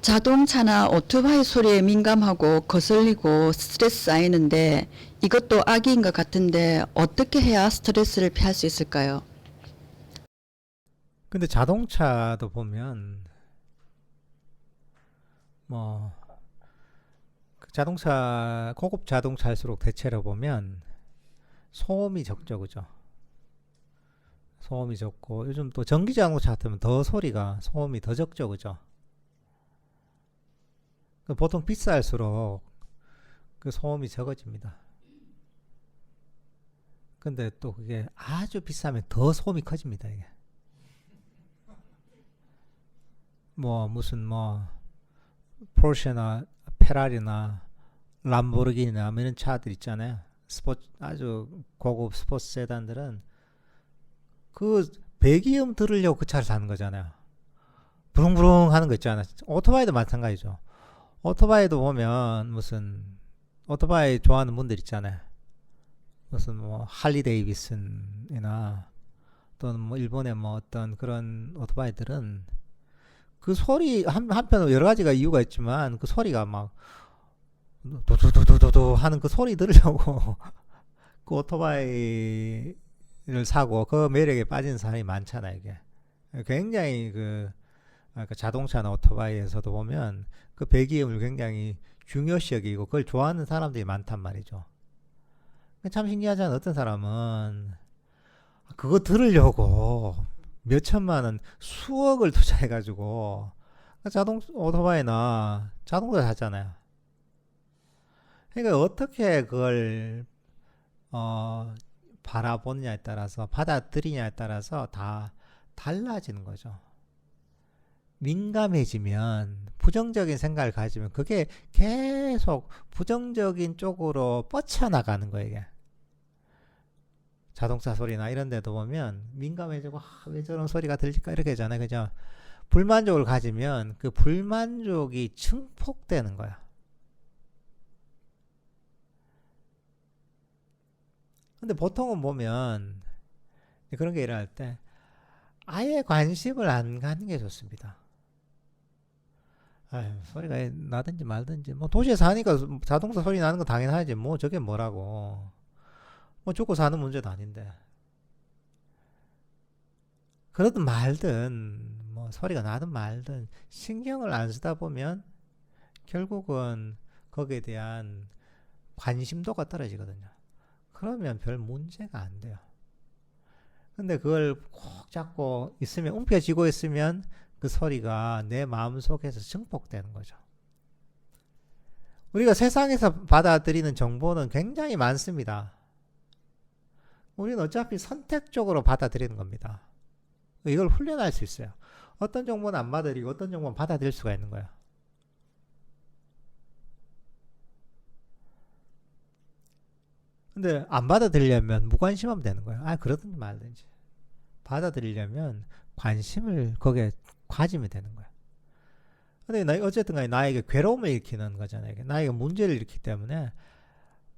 자동차나 오토바이 소리에 민감하고 거슬리고 스트레스 쌓이는데 이것도 악인 것 같은데 어떻게 해야 스트레스를 피할 수 있을까요? 근데 자동차도 보면 뭐 자동차 고급 자동차일수록 대체로 보면 소음이 적죠, 그죠? 소음이 적고 요즘 또 전기 자동차 같으면 더 소음이 더 적죠, 그죠? 보통 비쌀수록 그 소음이 적어집니다. 근데 또 그게 아주 비싸면 더 소음이 커집니다, 이게. 무슨 포르쉐나 페라리나 람보르기니나 이런 차들 있잖아요. 아주 고급 스포츠 세단들은 그 배기음 들으려고 그 차를 사는 거잖아요. 부릉부릉 하는 거 있잖아요. 오토바이도 마찬가지죠. 오토바이도 보면 무슨 오토바이 좋아하는 분들 있잖아요. 무슨 할리 데이비슨이나 또는 일본의 어떤 그런 오토바이들은 그 소리 한편으로 여러 가지가 이유가 있지만 그 소리가 막 도도도도도 하는 그 소리 들으려고 그 오토바이를 사고 그 매력에 빠진 사람이 많잖아요. 이게 굉장히 그 자동차나 오토바이에서도 보면 그 배기음을 굉장히 중요시 여기고 그걸 좋아하는 사람들이 많단 말이죠. 참 신기하잖아요. 어떤 사람은 그거 들으려고 몇 천만 원, 수억을 투자해가지고 오토바이나 자동차 샀잖아요. 그러니까 어떻게 그걸 바라보느냐에 따라서 받아들이냐에 따라서 다 달라지는 거죠. 민감해지면 부정적인 생각을 가지면 그게 계속 부정적인 쪽으로 뻗쳐나가는 거예요. 이게. 자동차 소리나 이런 데도 보면 민감해지고 왜 저런 소리가 들릴까 이렇게 하잖아요. 그죠? 불만족을 가지면 그 불만족이 증폭되는 거야. 근데 보통은 보면 그런 게 일어날 때 아예 관심을 안 가는 게 좋습니다. 아유, 소리가 나든지 말든지 도시에 사니까 자동차 소리 나는 건 당연하지 저게 뭐라고 죽고 사는 문제도 아닌데 그러든 말든 소리가 나든 말든 신경을 안 쓰다 보면 결국은 거기에 대한 관심도가 떨어지거든요. 그러면 별 문제가 안 돼요. 근데 그걸 꼭 잡고 있으면 움켜쥐고 있으면 그 소리가 내 마음속에서 증폭되는 거죠. 우리가 세상에서 받아들이는 정보는 굉장히 많습니다. 우리는 어차피 선택적으로 받아들이는 겁니다. 이걸 훈련할 수 있어요. 어떤 정보는 안 받아들이고 어떤 정보는 받아들일 수가 있는 거예요. 근데 안 받아들이려면 무관심하면 되는 거예요. 그러든지 말든지. 받아들이려면 관심을 거기에 가지면 되는 거예요. 근데 어쨌든 간에 나에게 괴로움을 일으키는 거잖아요. 나에게 문제를 일으키기 때문에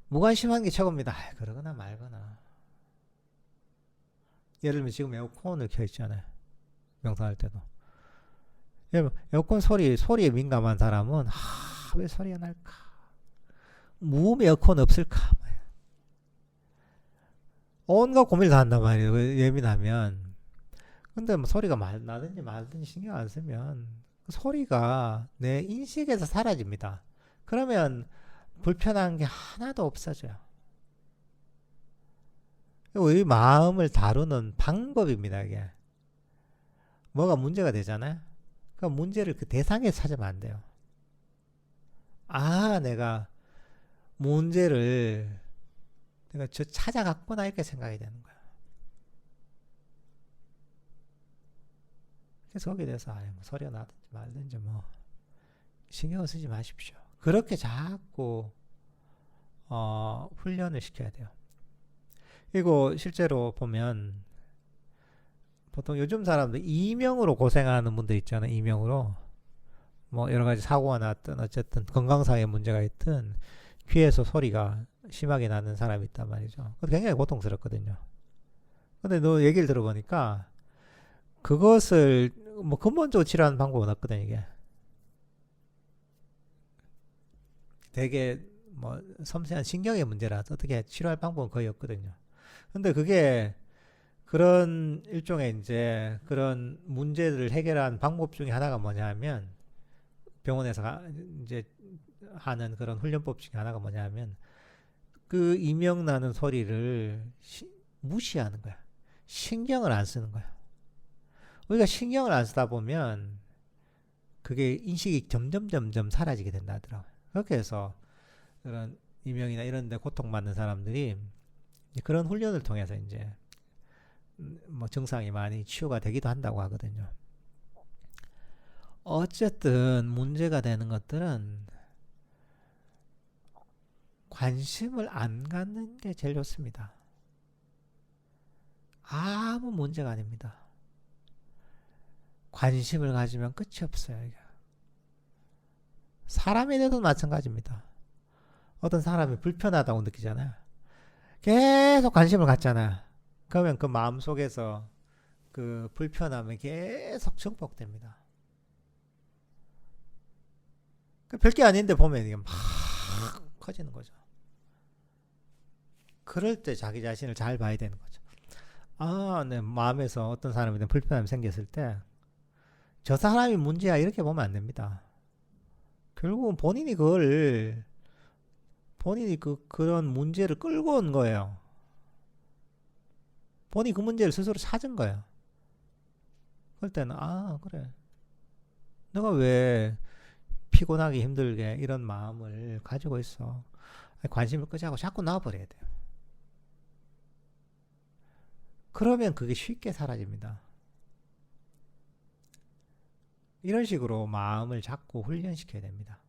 무관심한 게 최고입니다. 그러거나 말거나. 예를 들면 지금 에어컨을 켜 있잖아요. 명상할 때도. 에어컨 소리에 민감한 사람은 왜 소리가 날까? 무음 에어컨 없을까? 온갖 고민을 다 한단 말이에요. 예민하면. 근데 소리가 나든지 말든지 신경 안 쓰면 그 소리가 내 인식에서 사라집니다. 그러면 불편한 게 하나도 없어져요. 우리 마음을 다루는 방법입니다. 이게 뭐가 문제가 되잖아요. 그 문제를 그 대상에 찾으면 안 돼요. 내가 문제를 내가 찾아갔구나 이렇게 생각이 되는 거야. 그래서 거기에 대해서 소리가 나든지 말든지 신경을 쓰지 마십시오. 그렇게 자꾸 훈련을 시켜야 돼요. 그리고 실제로 보면 보통 요즘 사람들 이명으로 고생하는 분들 있잖아요. 이명으로 여러 가지 사고가 났든 어쨌든 건강상의 문제가 있든 귀에서 소리가 심하게 나는 사람이 있단 말이죠. 굉장히 고통스럽거든요. 근데 너 얘기를 들어보니까 그것을 근본적으로 치료하는 방법은 없거든, 이게. 되게 뭐 섬세한 신경의 문제라서 어떻게 치료할 방법은 거의 없거든요. 근데 그게 그런 일종의 이제 그런 문제들을 해결한 방법 중에 하나가 뭐냐면 병원에서 이제 하는 그런 훈련법 중에 하나가 뭐냐면 그 이명 나는 소리를 무시하는 거야. 신경을 안 쓰는 거야. 우리가 신경을 안 쓰다 보면 그게 인식이 점점 사라지게 된다 하더라고요. 그렇게 해서 그런 이명이나 이런 데 고통받는 사람들이 그런 훈련을 통해서 이제 뭐 증상이 많이 치유가 되기도 한다고 하거든요. 어쨌든 문제가 되는 것들은 관심을 안 갖는 게 제일 좋습니다. 아무 문제가 아닙니다. 관심을 가지면 끝이 없어요. 이게. 사람에 대해서도 마찬가지입니다. 어떤 사람이 불편하다고 느끼잖아요. 계속 관심을 갖잖아요. 그러면 그 마음속에서 그 불편함이 계속 증폭됩니다. 별게 아닌데 보면 이게 막 커지는 거죠. 그럴 때 자기 자신을 잘 봐야 되는 거죠. 아, 내 마음에서 어떤 사람에 대한 불편함이 생겼을 때 저 사람이 문제야 이렇게 보면 안 됩니다. 결국은 본인이 그런 문제를 끌고 온 거예요. 본인이 그 문제를 스스로 찾은 거예요. 그럴 때는 아 그래 내가 왜 피곤하게 힘들게 이런 마음을 가지고 있어. 관심을 끄자고 자꾸 놔버려야 돼요. 그러면 그게 쉽게 사라집니다. 이런 식으로 마음을 자꾸 훈련시켜야 됩니다.